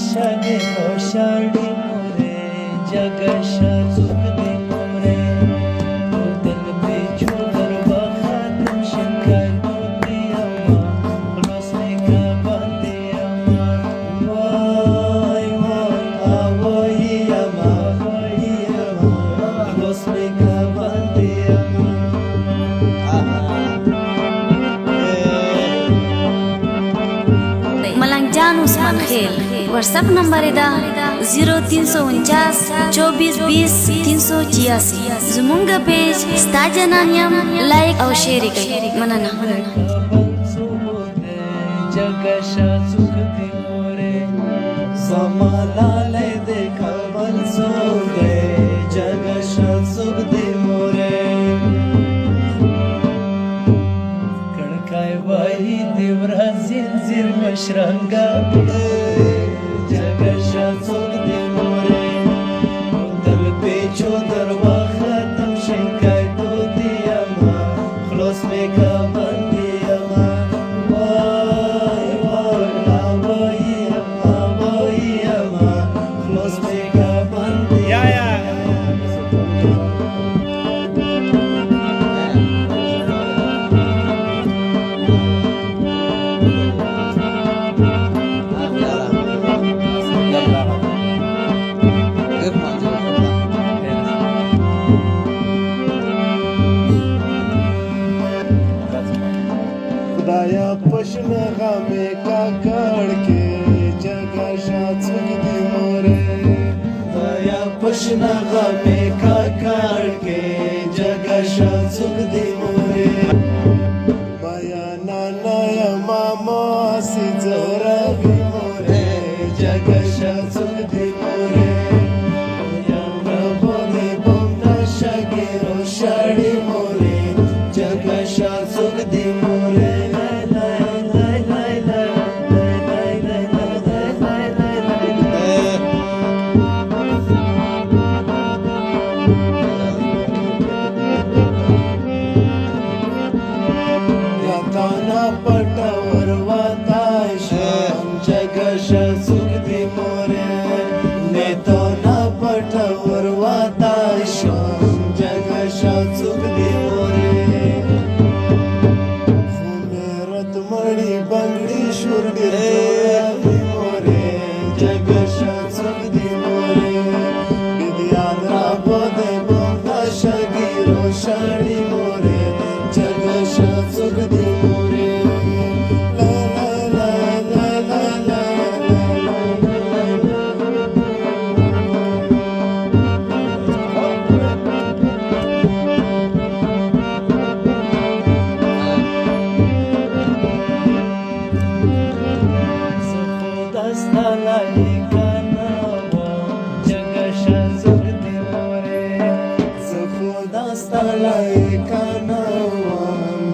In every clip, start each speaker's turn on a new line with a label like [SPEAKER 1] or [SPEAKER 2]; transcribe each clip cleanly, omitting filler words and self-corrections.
[SPEAKER 1] شګې روشاړې مورې جګشه څوک دې مورې او دل پیچو در بخاتم شنکای دوتې اما خلاص مې کا باندې اما وای وای وای اما خلاص مې کا باندې اما
[SPEAKER 2] ملنگ جان عثمان خیل WhatsApp نمبر دا 0349 24 20 386 زمونږ پیج ستا جنانیم لایک او شیر کړئ مننه
[SPEAKER 1] جګشه څوک دې مورې زما لالی دې کابل څوک دی جګشه څوک دې مورې کړکای وایي دې ورځې زیر مشرنګه جګشه څوک دې مورې دل پیچو در ختم شنکای دوتې اما خلاص مې کا باندې اما وای وای اما خلاص مې کا باندې
[SPEAKER 3] خدایا پشنه غمې کاکړ کې جګشه څوک دې مورې
[SPEAKER 1] خدایا پشنه غمې کاکړ کې جګشه څوک دې مورې
[SPEAKER 3] مایا نانا یما ماسې زوروي مورې
[SPEAKER 1] جګشه څوک دې مورې یا ربو دې بومدا شګې روشاړې مورې جګشه څوک دې مورې تانا پټور واتای شم جګشه څوک دې مورې نیتانا پټور واتای شم جګشه څوک دې مورې
[SPEAKER 3] خو میرت مړی بنګړي شور ډېر مورې
[SPEAKER 1] جګشه څوک دې مورې
[SPEAKER 3] بیدیان را بودې بومدا
[SPEAKER 1] شګې روشاړې مورې جګشه څوک دې مورې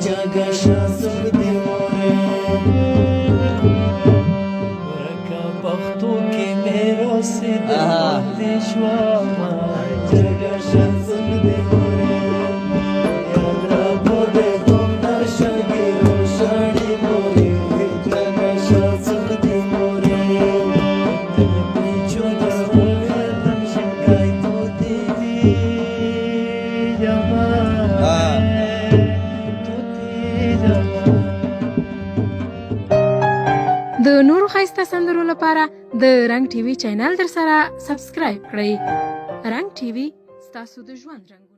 [SPEAKER 1] جګشه څوک دې مورې ورکه پښتو کې مې روسېدل پاتې شومه جګشه څوک دې مورې یاد رابودې بومدا شګې روشاړې مورې جګشه څوک دې مورې دل پیچو در ختم شنکای دوتې دي جما
[SPEAKER 4] د نورو ښایسته سندرو لپاره د رنګ ټي وي چینل در سره سبسکرایب کړئ. رنګ ټي وي ستاسو د ژوند رنګ